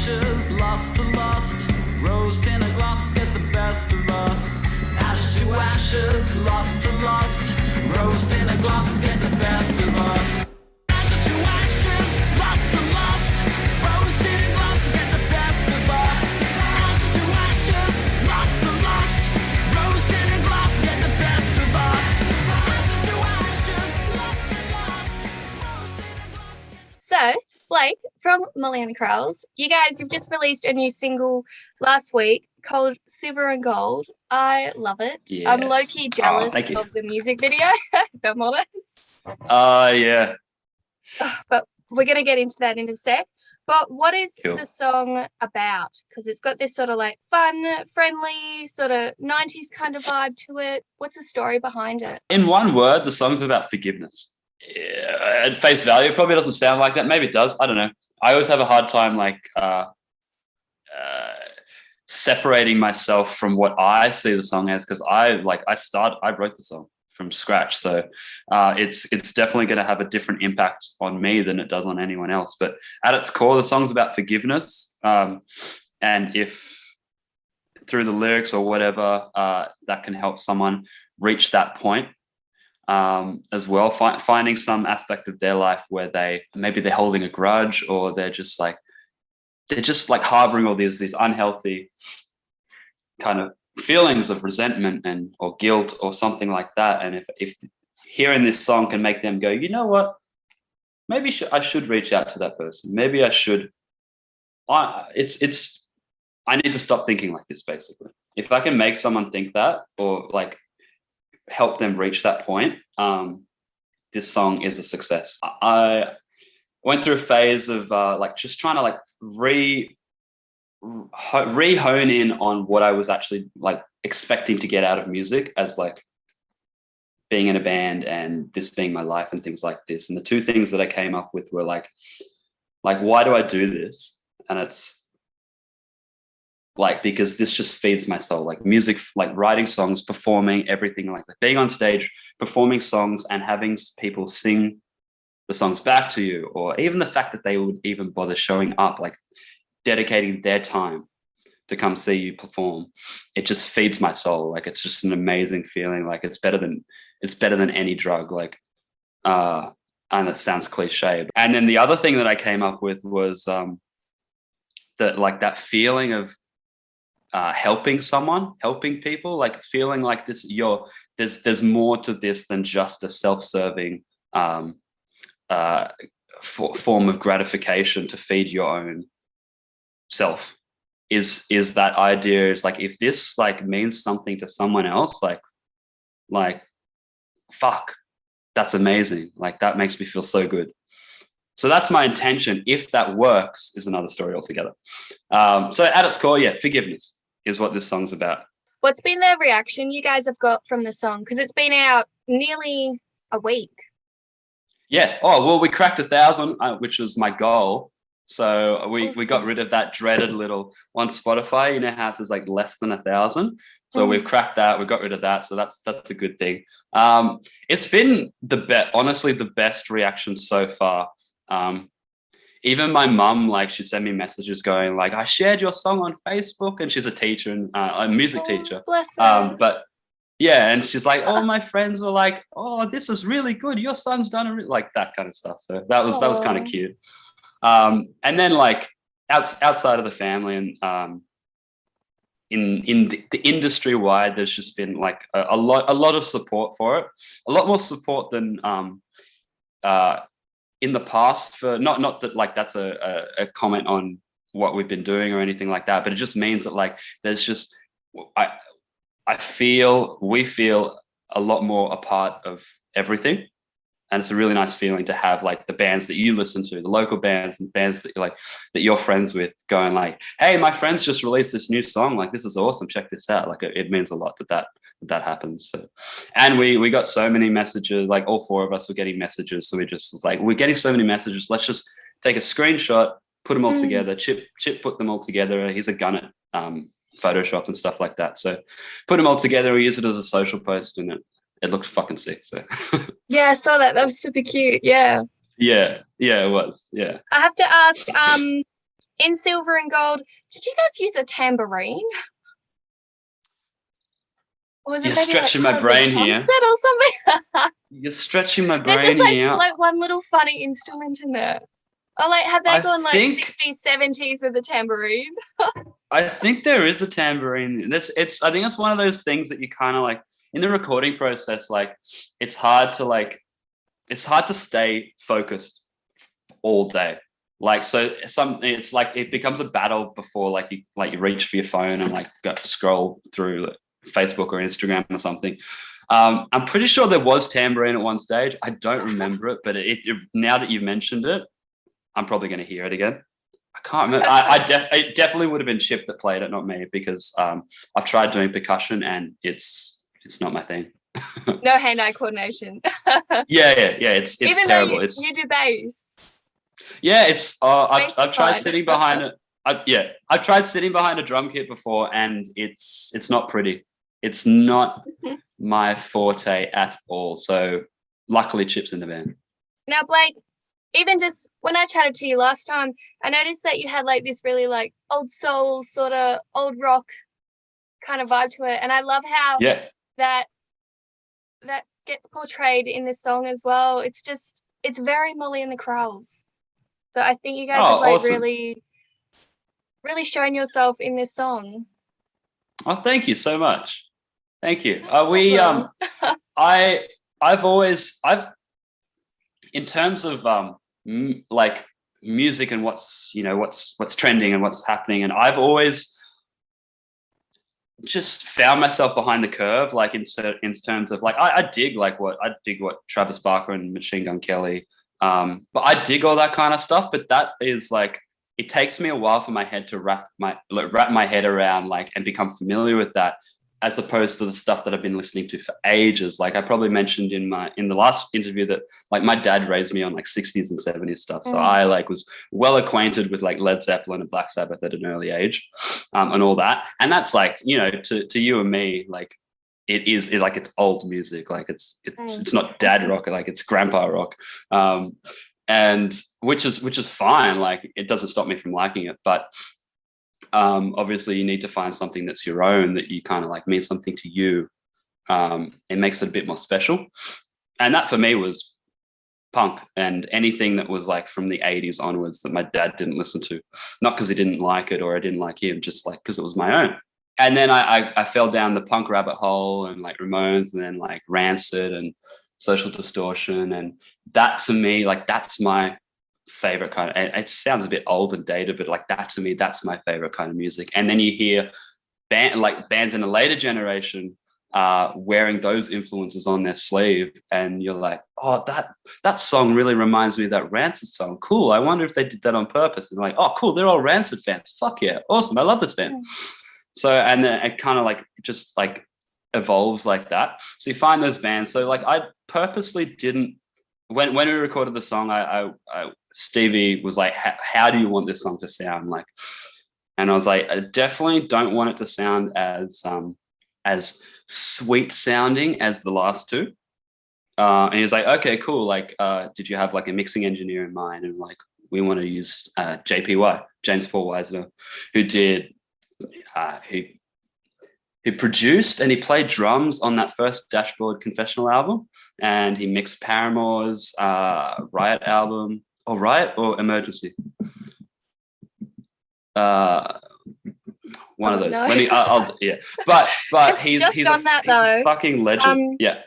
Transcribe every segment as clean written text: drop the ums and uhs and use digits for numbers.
ashes, lost to lust. Roast in a glass, get the best of us. Ash to ashes, lost to lust. Roast in a glass, get the best of us. Ashes to ashes, lost to lust. Roast in a glass, get the best of us. Ashes to ashes, lost to lust. Roast in a glass, get the best of us. Ashes to ashes, lost to lust. Roast in a glass. So, Blake from Molly and The Krells, you guys have just released a new single last week called Silver and Gold. I love it. Yes. I'm low-key jealous thank you. of the music video, if I'm honest. Yeah. But we're going to get into that in a sec. But what is Cool. the song about? Because it's got this sort of like fun, friendly, sort of 90s kind of vibe to it. What's the story behind it? In one word, the song's about forgiveness. Yeah, at face value, it probably doesn't sound like that. Maybe it does. I don't know. I always have a hard time separating myself from what I see the song as, because I wrote the song from scratch. So it's definitely going to have a different impact on me than it does on anyone else. But at its core, the song's about forgiveness. And if through the lyrics or whatever, that can help someone reach that point as well, finding some aspect of their life where they're holding a grudge, or they're just like harboring all these unhealthy kind of feelings of resentment or guilt or something like that. And if hearing this song can make them go, you know what, maybe I should reach out to that person. Maybe I should. I need to stop thinking like this, basically. If I can make someone think that, or like help them reach that point, this song is a success. I went through a phase of just trying to re-hone in on what I was actually like expecting to get out of music, as like being in a band and this being my life and things like this. And the two things that I came up with were like why do I do this? And it's like, because this just feeds my soul, like music, like writing songs, performing, everything, like being on stage, performing songs and having people sing the songs back to you, or even the fact that they would even bother showing up, like dedicating their time to come see you perform. It just feeds my soul. Like, it's just an amazing feeling. Like it's better than any drug. Like, and it sounds cliche. And then the other thing that I came up with was that feeling of helping people, like feeling like this, there's more to this than just a self-serving form of gratification to feed your own self. Is that idea is like, if this like means something to someone else, like fuck, that's amazing. Like that makes me feel so good. So that's my intention. If that works is another story altogether. So at its core, yeah, forgiveness is what this song's about. What's been the reaction you guys have got from the song? Because it's been out nearly a week. Yeah. Oh, well, we cracked 1,000, which was my goal. So we got rid of that dreaded little on Spotify. You know how it's like less than 1,000. So we've cracked that. We got rid of that. So that's a good thing. It's been honestly the best reaction so far. Even my mum, like, she sent me messages going like, I shared your song on Facebook, and she's a teacher and a music teacher. Bless her. But yeah, and she's like, all my friends were like, oh, this is really good. Your son's done like that kind of stuff. So that was kind of cute. And then like outside of the family and in the industry wide, there's just been like a lot of support for it, a lot more support than in the past. For not that like that's a comment on what we've been doing or anything like that, but it just means that like there's just we feel a lot more a part of everything. And it's a really nice feeling to have like the bands that you listen to, the local bands and bands that you're friends with, going like, hey, my friends just released this new song. Like, this is awesome. Check this out. Like, it means a lot that happens. So, and we got so many messages, like all four of us were getting messages. So we just was like, we're getting so many messages. Let's just take a screenshot, put them all together. Chip put them all together. He's a gun at Photoshop and stuff like that. So put them all together. We use it as a social post, and it looked fucking sick. So yeah, I saw that. That was super cute. Yeah. Yeah, it was. Yeah. I have to ask, in Silver and Gold, did you guys use a tambourine? Or was it You're maybe stretching like my part of the brain here. concert or something? You're stretching my There's brain just here. like one little funny instrument in there. Or like have they I gone like think- 60s, 70s with the tambourine? I think there is a tambourine. I think it's one of those things that you kind of like in the recording process, like it's hard to stay focused all day. Like, so it's like it becomes a battle before like you reach for your phone and like go scroll through like Facebook or Instagram or something. I'm pretty sure there was tambourine at one stage. I don't remember it, but now that you've mentioned it, I'm probably going to hear it again. I can't remember. It definitely would have been Chip that played it, not me, because I've tried doing percussion and it's not my thing. No hand-eye coordination. Yeah. It's Even terrible. though you do bass. Yeah, it's. I've tried fine. sitting behind it. I've tried sitting behind a drum kit before, and it's not pretty. It's not my forte at all. So luckily, Chip's in the band. Now, Blake, even just when I chatted to you last time, I noticed that you had like this really like old soul sort of old rock kind of vibe to it, and I love how that gets portrayed in this song as well. It's very Molly and the Krells. So I think you guys have like awesome. really, really shown yourself in this song. Oh, thank you so much. Thank you. I've in terms of like music and what's trending and what's happening, and I've always just found myself behind the curve, like in terms of like I dig what Travis Barker and Machine Gun Kelly, but I dig all that kind of stuff. But that is like, it takes me a while for my head to wrap my head around like and become familiar with that, as opposed to the stuff that I've been listening to for ages. Like I probably mentioned in the last interview that like my dad raised me on like 60s and 70s stuff. So I like was well acquainted with like Led Zeppelin and Black Sabbath at an early age, and all that. And that's like, to you and me, like it's like it's old music. Like it's not dad rock, like it's grandpa rock. And which is fine. Like it doesn't stop me from liking it. But obviously you need to find something that's your own, that you kind of like means something to you. It makes it a bit more special. And that for me was punk and anything that was like from the 80s onwards that my dad didn't listen to, not because he didn't like it or I didn't like him, just like because it was my own. And then I fell down the punk rabbit hole and like Ramones and then like Rancid and Social Distortion. And that to me, like that's my favorite kind of, it sounds a bit old and dated, but like that to me, that's my favorite kind of music. And then you hear bands in a later generation wearing those influences on their sleeve, and you're like, oh, that song really reminds me of that Rancid song. Cool. I wonder if they did that on purpose. And like, oh, cool, they're all Rancid fans. Fuck yeah, awesome. I love this band. So, and then it kind of like just like evolves like that. So you find those bands. So like I purposely didn't, when we recorded the song, I Stevie was like, how do you want this song to sound like? And I was like, I definitely don't want it to sound as sweet sounding as the last two. And he was like, okay, cool. Like, did you have like a mixing engineer in mind? And like, we want to use JPY, James Paul Wisner, who did, he produced and he played drums on that first Dashboard Confessional album, and he mixed Paramore's Riot album, or Riot or Emergency. One of those. No. I'll yeah. But he's on that though, fucking legend. Yeah.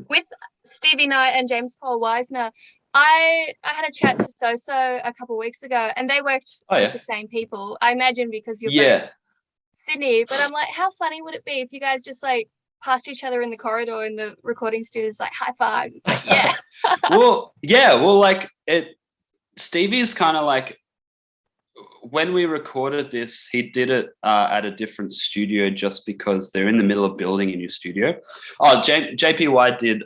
With Stevie Knight and James Paul Wisner, I had a chat to Soso a couple of weeks ago, and they worked with the same people. I imagine because you're both Sydney, but I'm like, how funny would it be if you guys just like passed each other in the corridor in the recording studios, like high five? It's like, yeah. well, like Stevie's kind of like, when we recorded this, he did it at a different studio just because they're in the middle of building a new studio. Oh, JPY did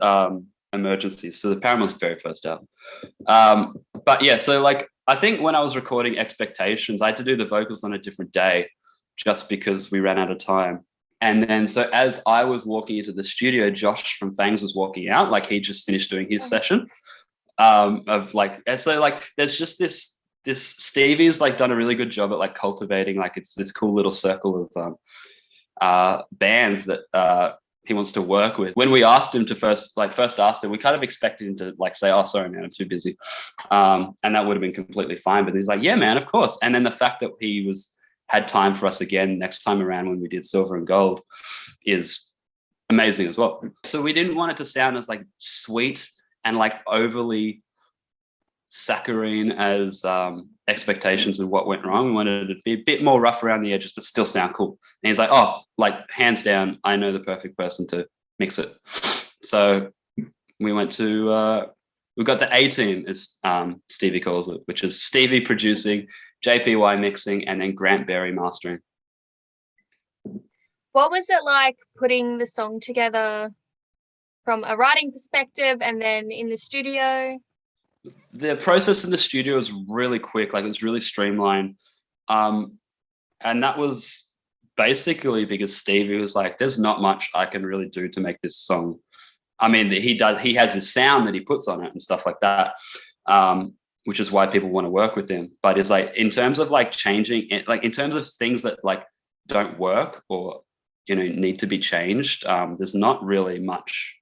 Emergency, so the Paramore's very first album. But yeah, so like I think when I was recording Expectations, I had to do the vocals on a different day just because we ran out of time. And then so as I was walking into the studio, Josh from Fangs was walking out, like he just finished doing his session of like, and so like there's just this Stevie's like done a really good job at like cultivating, like it's this cool little circle of bands that he wants to work with. When we asked him to first asked him, we kind of expected him to like say, "Oh, sorry, man, I'm too busy," and that would have been completely fine. But he's like, "Yeah, man, of course." And then the fact that he had time for us again next time around when we did Silver and Gold is amazing as well. So we didn't want it to sound as like sweet and like overly saccharine as Expectations and What Went Wrong. We wanted it to be a bit more rough around the edges, but still sound cool. And he's like, "Oh, like hands down, I know the perfect person to mix it." So we went to, we got the A team, as Stevie calls it, which is Stevie producing, JPY mixing, and then Grant Berry mastering. What was it like putting the song together from a writing perspective and then in the studio? The process in the studio was really quick, like it was really streamlined. And that was basically because Stevie was like, "There's not much I can really do to make this song." I mean, he has his sound that he puts on it and stuff like that, which is why people want to work with him. But it's like, in terms of like changing it, like in terms of things that like don't work or, you know, need to be changed, there's not really much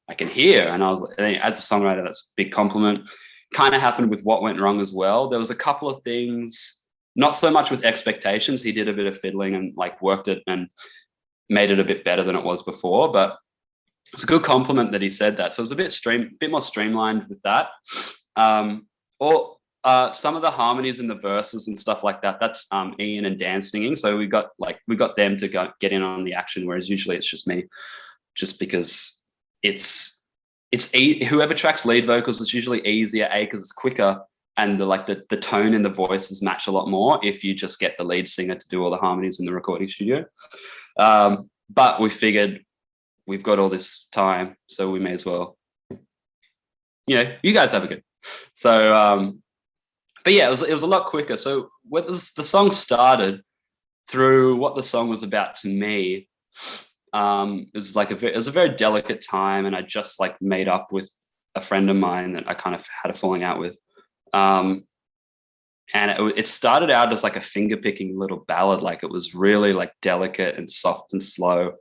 I can hear. And I was, as a songwriter, that's a big compliment. Kind of happened with What Went Wrong as well. There was a couple of things, not so much with Expectations. He did a bit of fiddling and like worked it and made it a bit better than it was before, but it's a good compliment that he said that. So it was a bit more streamlined with that. Or some of the harmonies in the verses and stuff like that, that's Ian and Dan singing. So we got them to get in on the action, whereas usually it's just me, just because whoever tracks lead vocals is usually easier, because it's quicker, and the tone in the voices match a lot more if you just get the lead singer to do all the harmonies in the recording studio. But we figured we've got all this time, so we may as well, you know, you guys have a good. So, but yeah, it was a lot quicker. So when the song started, through what the song was about to me, it was a very delicate time, and I just like made up with a friend of mine that I kind of had a falling out with, and it started out as like a finger picking little ballad. Like it was really like delicate and soft and slow,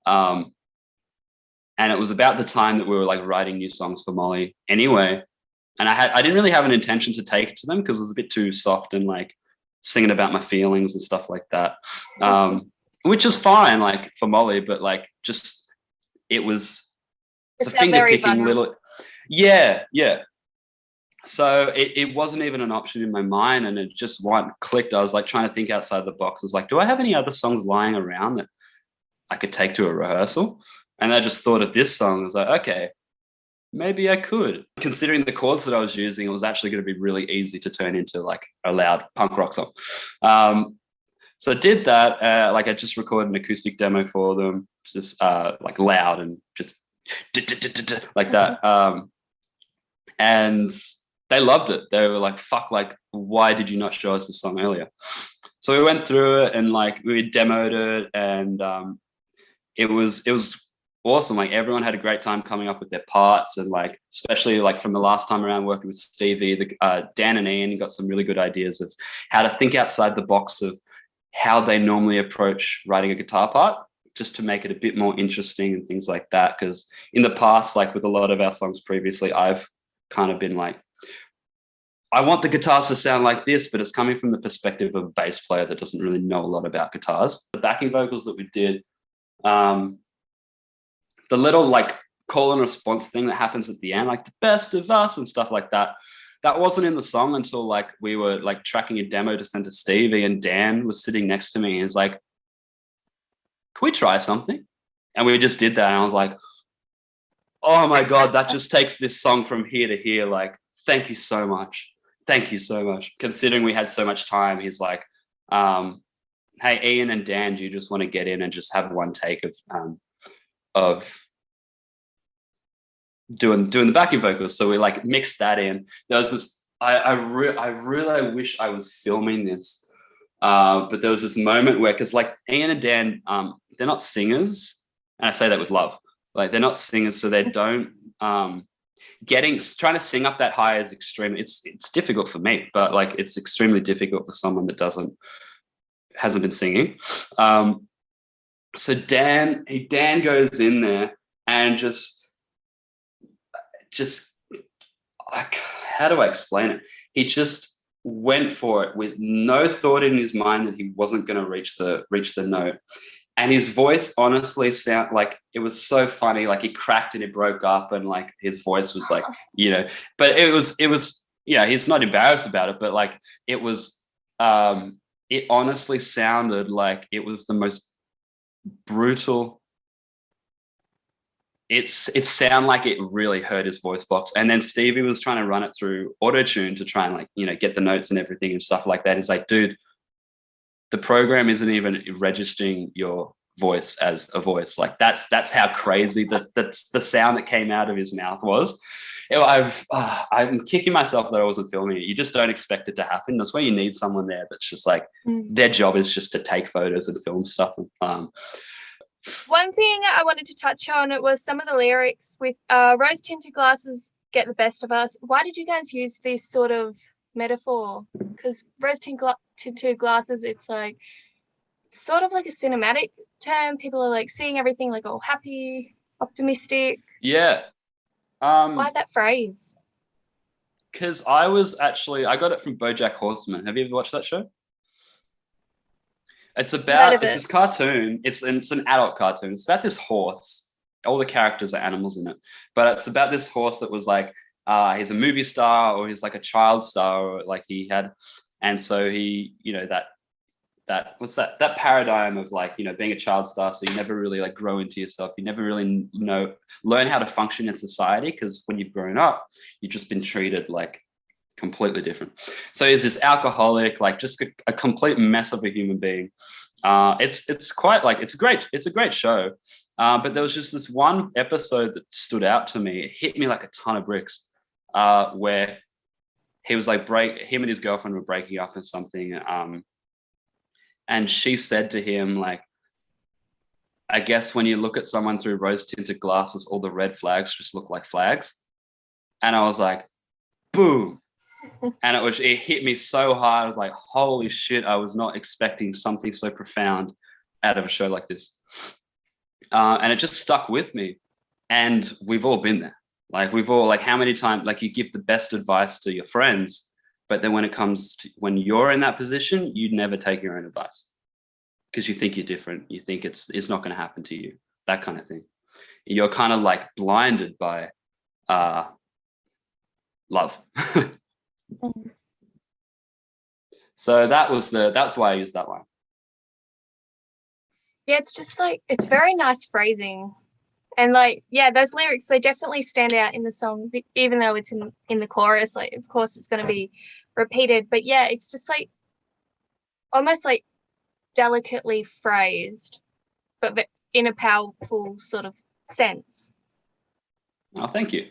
and it was about the time that we were like writing new songs for Molly anyway, and I didn't really have an intention to take it to them because it was a bit too soft and like singing about my feelings and stuff like that. Which is fine, like for Molly, but like just it's a finger picking little, yeah. So it wasn't even an option in my mind, and it just clicked. I was like trying to think outside the box. I was like, do I have any other songs lying around that I could take to a rehearsal? And I just thought of this song. I was like, okay, maybe I could. Considering the chords that I was using, it was actually going to be really easy to turn into like a loud punk rock song. So I did that. Like I just recorded an acoustic demo for them, just like loud and just like that. And they loved it. They were like, "Fuck! Like, why did you not show us this song earlier?" So we went through it and like we demoed it, and it was awesome. Like everyone had a great time coming up with their parts, and like especially like from the last time around working with Stevie, Dan and Ian got some really good ideas of how to think outside the box of how they normally approach writing a guitar part, just to make it a bit more interesting and things like that. Because in the past, like with a lot of our songs previously, I've kind of been like, I want the guitars to sound like this, but it's coming from the perspective of a bass player that doesn't really know a lot about guitars. The backing vocals that we did, the little like call and response thing that happens at the end, like the best of us and stuff like that, that wasn't in the song until like we were like tracking a demo to send to Stevie, and Dan was sitting next to me and he's like, "Can we try something?" And we just did that, and I was like, oh my God, that just takes this song from here to here. Like, thank you so much. Thank you so much. Considering we had so much time, he's like, "Hey, Ian and Dan, do you just want to get in and just have one take of doing the backing vocals?" So we like mixed that in. There was this, I really wish I was filming this, but there was this moment where, because like Ian and Dan, they're not singers, and I say that with love. Like they're not singers, so they don't trying to sing up that high is extreme. It's difficult for me, but like it's extremely difficult for someone that hasn't been singing. So Dan goes in there and just like, how do I explain it? He just went for it with no thought in his mind that he wasn't going to reach the note. And his voice honestly sound like, it was so funny. Like he cracked and it broke up, and like his voice was like, you know, but it was, yeah, he's not embarrassed about it, but like it was, it honestly sounded like it was the most brutal. It sounded like it really hurt his voice box. And then Stevie was trying to run it through auto-tune to try and like, you know, get the notes and everything and stuff like that. It's like, dude, the program isn't even registering your voice as a voice. Like that's how crazy the sound that came out of his mouth was. I'm kicking myself that I wasn't filming it. You just don't expect it to happen. That's why you need someone there that's just like, their job is just to take photos and film stuff. One thing I wanted to touch on was some of the lyrics with rose tinted glasses get the best of us. Why did you guys use this sort of metaphor? Because rose tinted glasses, it's like sort of like a cinematic term. People are like seeing everything like all happy, optimistic. Yeah. Why that phrase? Because I got it from BoJack Horseman. Have you ever watched that show? It's this cartoon. It's an adult cartoon. It's about this horse. All the characters are animals in it, but it's about this horse that was like, he's a movie star, or he's like a child star, or like he had, and so he, you know, that what's that paradigm of like, you know, being a child star, so you never really like grow into yourself. You never really learn how to function in society, because when you've grown up, you've just been treated like completely different. So he's this alcoholic, like just a complete mess of a human being. It's quite like, it's a great show. But there was just this one episode that stood out to me. It hit me like a ton of bricks, where he was like him and his girlfriend were breaking up or something. And she said to him, like, I guess when you look at someone through rose tinted glasses, all the red flags just look like flags. And I was like, boom. And it hit me so hard. I was like, holy shit, I was not expecting something so profound out of a show like this. And it just stuck with me. And we've all been there. Like how many times, like you give the best advice to your friends, but then when you're in that position, you'd never take your own advice because you think you're different. You think it's not going to happen to you, that kind of thing. You're kind of like blinded by love. So that's why I used that one. Yeah, it's just like, it's very nice phrasing. And like, yeah, those lyrics, they definitely stand out in the song, even though it's in the chorus. Like, of course, it's going to be repeated. But yeah, it's just like almost like delicately phrased, but in a powerful sort of sense. Oh, thank you.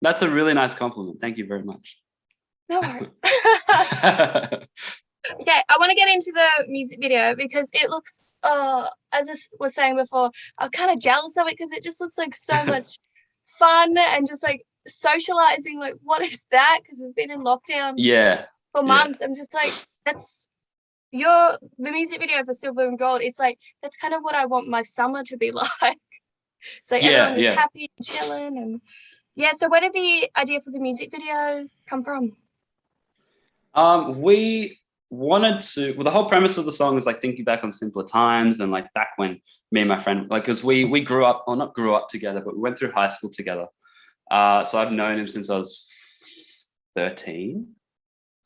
That's a really nice compliment. Thank you very much. No worries. Okay, I want to get into the music video because it looks, as I was saying before, I'm kind of jealous of it because it just looks like so much fun and just like socializing. Like, what is that? Because we've been in lockdown for months. I'm just like, that's the music video for Silver and Gold. It's like, that's kind of what I want my summer to be like. So everyone is happy and chilling. And yeah, so where did the idea for the music video come from? We wanted to, the whole premise of the song is like thinking back on simpler times and like back when me and my friend, like, because we grew up, or not grew up together, but we went through high school together. So I've known him since I was 13,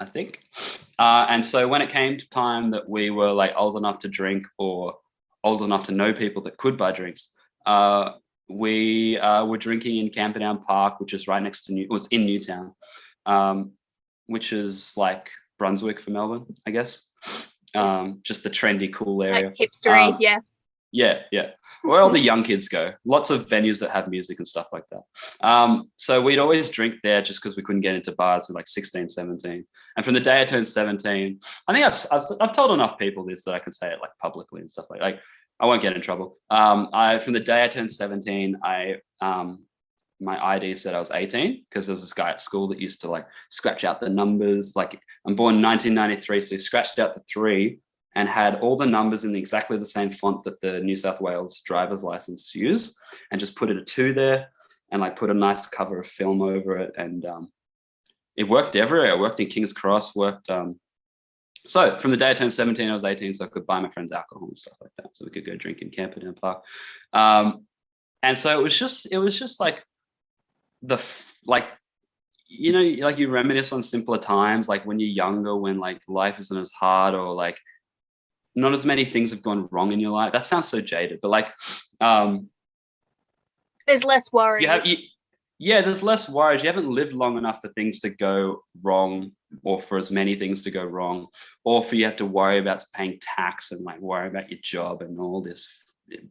I think. And so when it came to time that we were like old enough to drink or old enough to know people that could buy drinks, we were drinking in Camperdown Park, which is right next to was in Newtown, which is like Brunswick for Melbourne, I guess. Just the trendy, cool area. Like hipstery, yeah. Yeah. Where all the young kids go. Lots of venues that have music and stuff like that. So we'd always drink there just because we couldn't get into bars with like 16, 17. And from the day I turned 17, I think I've told enough people this that I can say it like publicly and stuff like I won't get in trouble. From the day I turned 17, I my ID said I was 18, because there was this guy at school that used to like scratch out the numbers. Like, I'm born 1993, so he scratched out the 3 and had all the numbers in exactly the same font that the New South Wales driver's license use, and just put a 2 there and like put a nice cover of film over it. And it worked everywhere. It worked in King's Cross, worked. So from the day I turned 17, I was 18, so I could buy my friends alcohol and stuff like that. So we could go drink in Camperdown Park. And so it was just like you know, like you reminisce on simpler times, like when you're younger, when like life isn't as hard, or like not as many things have gone wrong in your life. That sounds so jaded, but like there's less worry. There's less worries. You haven't lived long enough for things to go wrong, or for as many things to go wrong, or for you have to worry about paying tax and like worry about your job and all this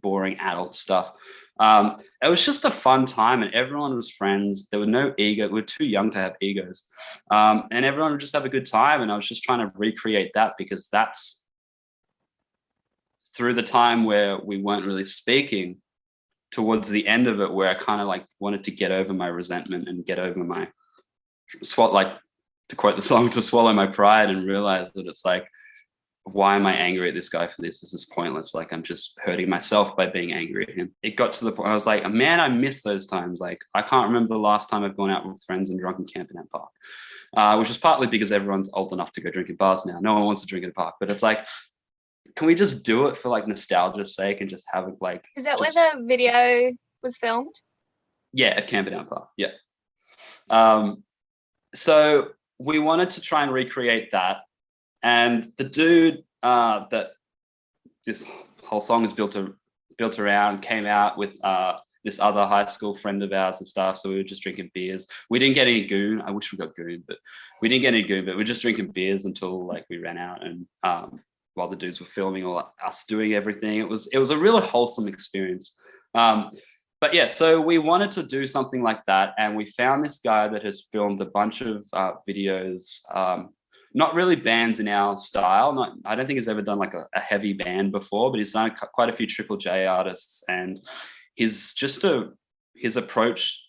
boring adult stuff. It was just a fun time, and everyone was friends. There were no ego. We were too young to have egos, and everyone would just have a good time. And I was just trying to recreate that, because that's through the time where we weren't really speaking, towards the end of it, where I kind of like wanted to get over my resentment and get over my like, to quote the song, to swallow my pride, and realize that it's like, why am I angry at this guy for this? This is pointless. Like, I'm just hurting myself by being angry at him. It got to the point I was like, man, I miss those times. Like, I can't remember the last time I've gone out with friends and drunk in Camperdown Park, which is partly because everyone's old enough to go drink in bars now. No one wants to drink in a park, but it's like, can we just do it for like nostalgia's sake and just have it like... Is that where the video was filmed? Yeah, at Camperdown Park, yeah. So we wanted to try and recreate that. And the dude that this whole song is built around came out with this other high school friend of ours and stuff. So we were just drinking beers. We didn't get any goon. I wish we got goon, but we didn't get any goon. But we were just drinking beers until like we ran out. And while the dudes were filming, or us doing everything, it was a really wholesome experience. But yeah, so we wanted to do something like that, and we found this guy that has filmed a bunch of videos. Not really bands in our style. I don't think he's ever done like a heavy band before, but he's done quite a few Triple J artists, and his approach,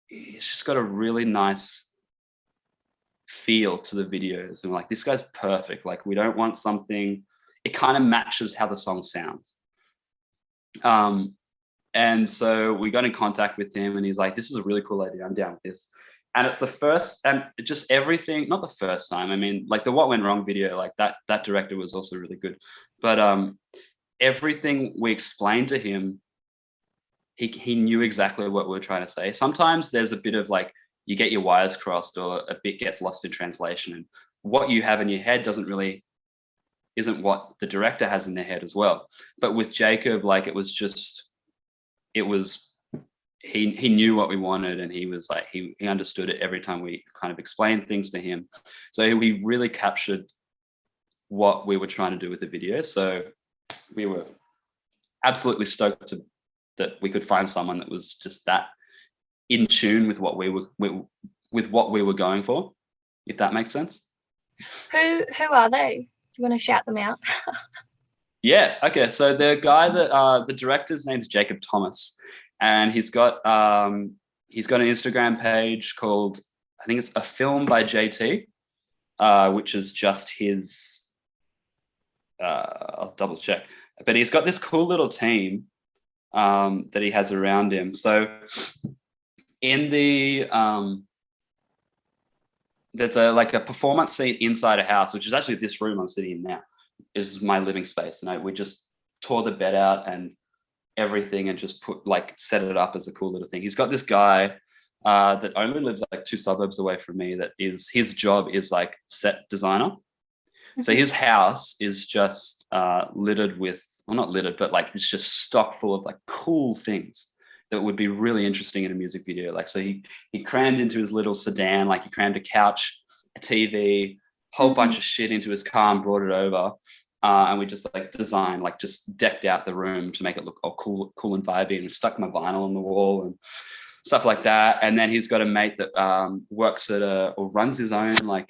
he's just got a really nice feel to the videos. And we're like, this guy's perfect. Like, we don't want something, it kind of matches how the song sounds. And so we got in contact with him, and he's like, this is a really cool idea. I'm down with this. And it's the first, and just everything, not the first time. I mean, like the What Went Wrong video, like that director was also really good. But everything we explained to him, he knew exactly what we were trying to say. Sometimes there's a bit of like, you get your wires crossed, or a bit gets lost in translation, and what you have in your head isn't what the director has in their head as well. But with Jacob, like, he knew what we wanted, and he was like, he understood it every time we kind of explained things to him. So we really captured what we were trying to do with the video. So we were absolutely stoked that we could find someone that was just that in tune with what we were going for, if that makes sense. Who are they? Do you want to shout them out? Yeah. Okay. So the guy that the director's name is Jacob Thomas, and he's got an Instagram page called, I think it's A Film by JT, which is just his. I'll double check, but he's got this cool little team that he has around him. So in the there's a performance seat inside a house, which is actually this room I'm sitting in now. Is my living space, and we just tore the bed out and everything, and just set it up as a cool little thing. He's got this guy that only lives like 2 suburbs away from me. That is, his job is like set designer. So his house is just littered with, well, not littered, but like it's just stock full of like cool things that would be really interesting in a music video. Like, so he crammed into his little sedan, like he crammed a couch, a TV, whole bunch of shit into his car and brought it over. And we just like designed, like just decked out the room to make it look all cool and vibey, and stuck my vinyl on the wall and stuff like that. And then he's got a mate that works at or runs his own like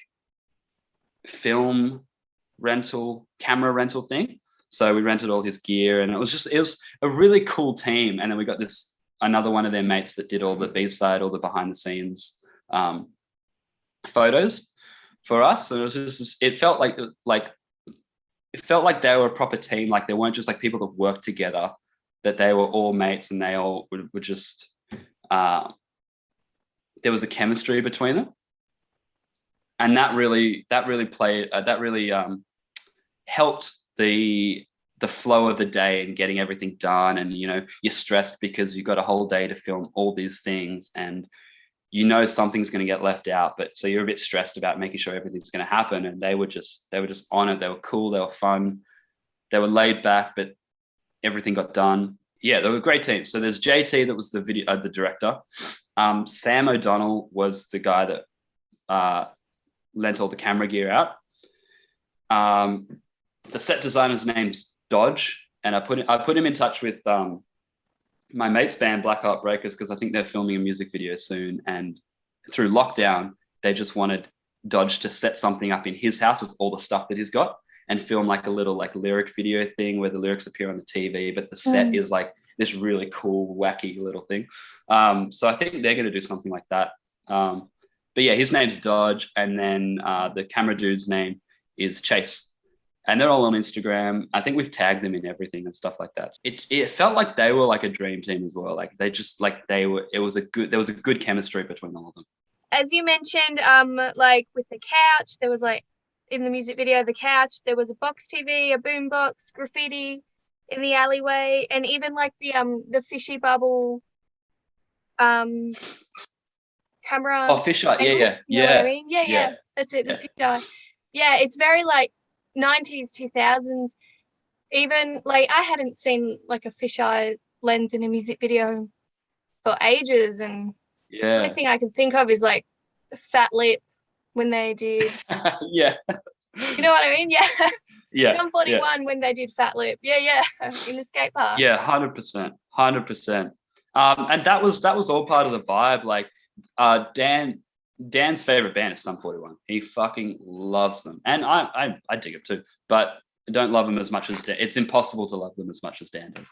film rental, camera rental thing. So we rented all his gear, and it was a really cool team. And then we got this another one of their mates that did all the B-side, all the behind the scenes photos for us. So it was just, it felt like they were a proper team. Like they weren't just like people that worked together, that they were all mates and they all were just, there was a chemistry between them. And that really helped the flow of the day and getting everything done. And, you know, you're stressed because you've got a whole day to film all these things and, you know, something's going to get left out, but so you're a bit stressed about making sure everything's going to happen. And they were just on it. They were cool. They were fun. They were laid back, but everything got done. Yeah, they were a great team. So there's JT that was the director. Sam O'Donnell was the guy that lent all the camera gear out. The set designer's name's Dodge, and I put him in touch with my mate's band, Black Heart Breakers, because I think they're filming a music video soon. And through lockdown, they just wanted Dodge to set something up in his house with all the stuff that he's got and film like a little like lyric video thing where the lyrics appear on the TV, but the set is like this really cool, wacky little thing. So I think they're going to do something like that. But yeah, his name's Dodge, and then the camera dude's name is Chase. And they're all on Instagram. I think we've tagged them in everything and stuff like that. It felt like they were like a dream team as well. Like there was a good chemistry between all of them. As you mentioned, like with the couch, there was like in the music video, the couch, there was a box TV, a boom box, graffiti in the alleyway, and even like the fishy bubble camera. Oh, fisheye. Yeah. You know what I mean? Yeah. That's it. The fisheye. Yeah, it's very like 90s, 2000s. Even like I hadn't seen like a fisheye lens in a music video for ages, and the only thing I can think of is like Fat Lip when they did yeah, you know what I mean? Yeah Sum 41 when they did Fat Lip, in the skate park. 100%. And that was all part of the vibe. Like Dan's favorite band is Sum 41. He fucking loves them, and I dig it too, but I don't love them as much as Dan. It's impossible to love them as much as Dan does.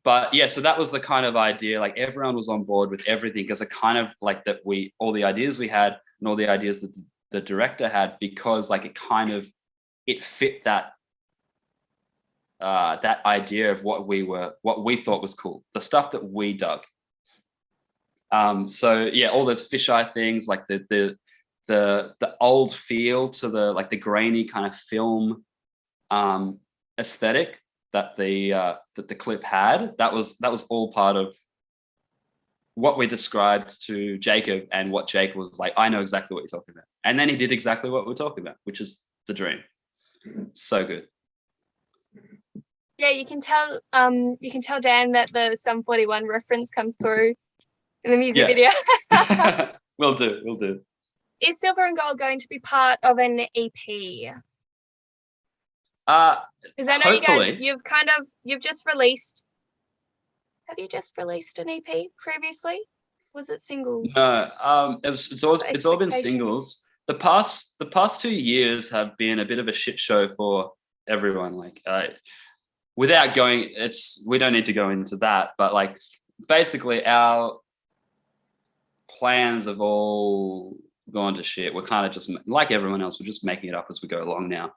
But yeah, so that was the kind of idea. Like everyone was on board with everything because it kind of like that all the ideas we had and all the ideas that the director had, because like it fit that idea of what we thought was cool, the stuff that we dug. So yeah, all those fisheye things, like the old feel to the grainy kind of film aesthetic that the clip had, that was all part of what we described to Jacob, and what Jacob was like, I know exactly what you're talking about. And then he did exactly what we're talking about, which is the dream. So good. Yeah, you can tell Dan that the Sum 41 reference comes through in the music video. We'll do. Is Silver and Gold going to be part of an EP? Because I know hopefully. you guys, you've just released. Have you just released an EP previously? Was it singles? No, it's all been singles. The past 2 years have been a bit of a shit show for everyone. Like, without going, we don't need to go into that, but like, basically our plans have all gone to shit. We're kind of just like everyone else. We're just making it up as we go along now.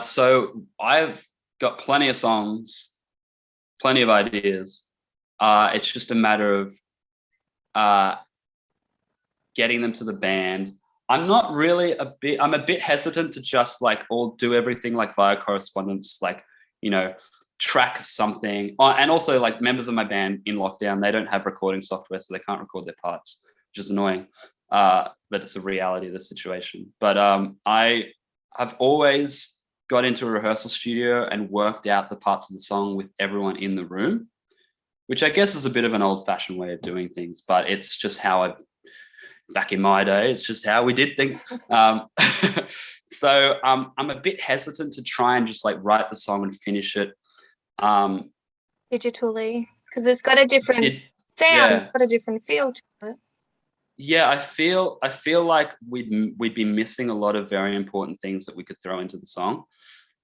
So I've got plenty of songs, plenty of ideas. It's just a matter of getting them to the band. I'm a bit hesitant to just like all do everything like via correspondence, like, you know, track something. And also like members of my band in lockdown, they don't have recording software, so they can't record their parts, which is annoying. But it's a reality of the situation. But I have always got into a rehearsal studio and worked out the parts of the song with everyone in the room, which I guess is a bit of an old-fashioned way of doing things, but it's just how back in my day, it's just how we did things. So I'm a bit hesitant to try and just like write the song and finish it digitally, because it's got a different sound. It's got a different feel to it. Yeah, I feel like we'd be missing a lot of very important things that we could throw into the song.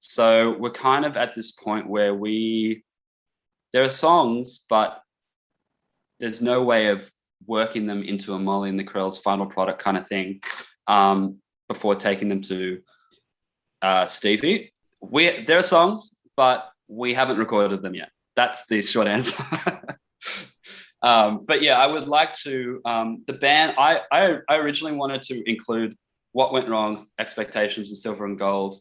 So we're kind of at this point where we there are songs, but there's no way of working them into a Molly and the Krells final product kind of thing before taking them to Stevie. There are songs, but we haven't recorded them yet. That's the short answer. But yeah, I would like to, the band, I originally wanted to include What Went Wrong, Expectations and Silver and Gold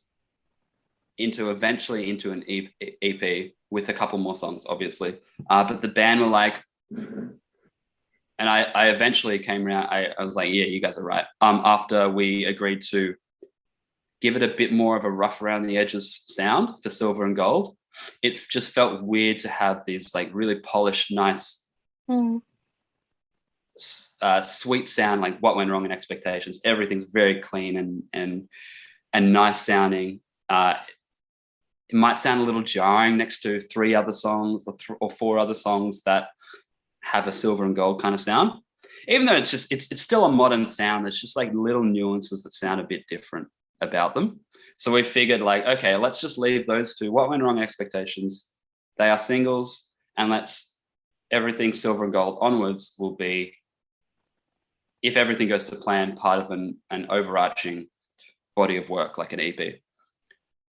eventually into an EP with a couple more songs, obviously. But the band were like, and I eventually came around, I was like, yeah, you guys are right. After we agreed to give it a bit more of a rough around the edges sound for Silver and Gold, it just felt weird to have these like really polished, nice, sweet sound, like What Went Wrong in Expectations. Everything's very clean and nice sounding. It might sound a little jarring next to 3 other songs or 4 other songs that have a Silver and Gold kind of sound. Even though it's still a modern sound, there's just like little nuances that sound a bit different about them. So we figured like, okay, let's just leave those 2. What Went Wrong in Expectations, they are singles, and everything Silver and Gold onwards will be, if everything goes to plan, part of an overarching body of work, like an EP.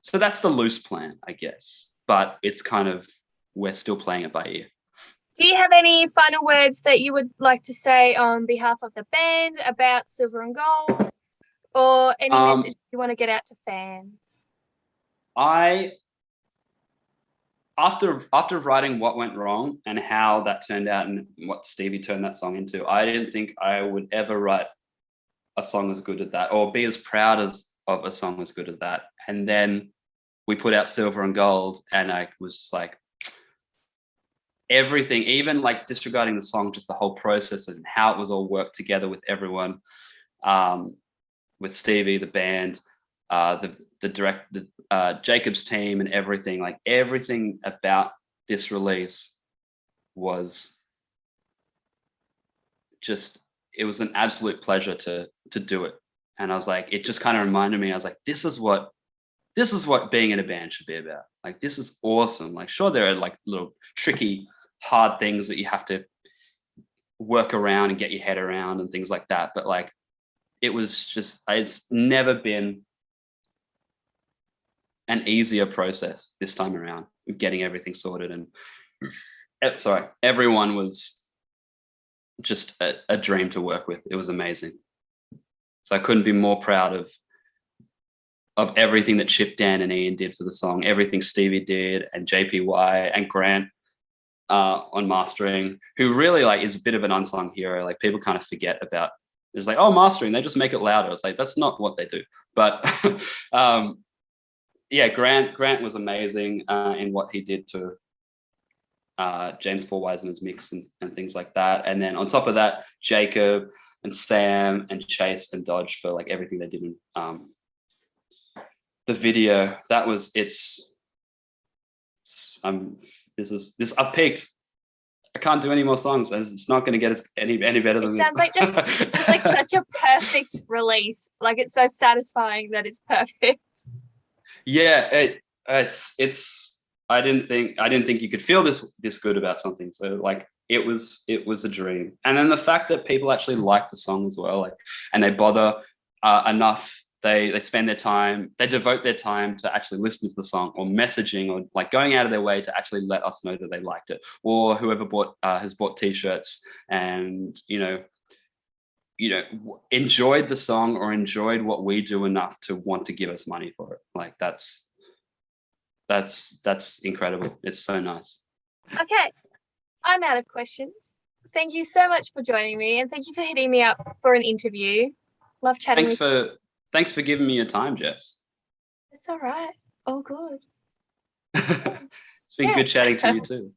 So that's the loose plan, I guess. But it's kind of, we're still playing it by ear. Do you have any final words that you would like to say on behalf of the band about Silver and Gold, or any message you want to get out to fans? After writing What Went Wrong and how that turned out and what Stevie turned that song into, I didn't think I would ever write a song as good as that, or be as proud of a song as good as that. And then we put out Silver and Gold, and I was just like, everything, even like disregarding the song, just the whole process and how it was all worked together with everyone, with Stevie, the band, Jacob's team, and everything. Like everything about this release was just, it was an absolute pleasure to do it. And I was like, it just kind of reminded me, I was like, this is what being in a band should be about. Like, this is awesome. Like, sure, there are like little tricky, hard things that you have to work around and get your head around and things like that. But like, it was just, it's never been an easier process this time around with getting everything sorted. And everyone was just a dream to work with. It was amazing. So I couldn't be more proud of everything that Chip, Dan, and Ian did for the song, everything Stevie did, and JPY and Grant on mastering, who really like is a bit of an unsung hero. Like, people kind of forget about. It's like, oh, mastering, they just make it louder. It's like, that's not what they do. But yeah, Grant was amazing in what he did to James Paul Wisner's mix and things like that. And then on top of that, Jacob and Sam and Chase and Dodge for like everything they did in the video. That was I've peaked. I can't do any more songs. It's not going to get us any better than this. It sounds like just like such a perfect release. Like, it's so satisfying that it's perfect. Yeah, it's. I didn't think you could feel this good about something. So like, it was a dream. And then the fact that people actually like the song as well, like, and they bother enough. They spend their time, they devote their time to actually listening to the song, or messaging, or like going out of their way to actually let us know that they liked it, or whoever has bought t-shirts and enjoyed the song or enjoyed what we do enough to want to give us money for it. Like, that's incredible. It's so nice. Okay, I'm out of questions. Thank you so much for joining me, and thank you for hitting me up for an interview. Love chatting with you. Thanks for giving me your time, Jess. It's all right. All good. It's been good chatting to you too.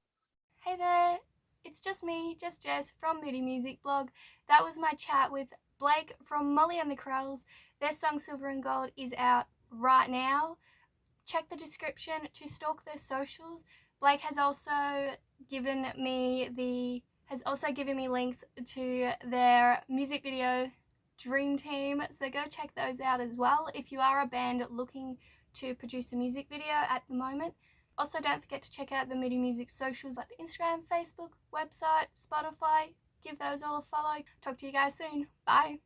Hey there. It's just me, Jess from Moody Music blog. That was my chat with Blake from Molly and The Krells. Their song Silver and Gold is out right now. Check the description to stalk their socials. Blake has also given me links to their music video Dream Team, so go check those out as well if you are a band looking to produce a music video at the moment. Also, don't forget to check out the Moody Music socials like Instagram, Facebook, website, Spotify. Give those all a follow. Talk to you guys soon. Bye.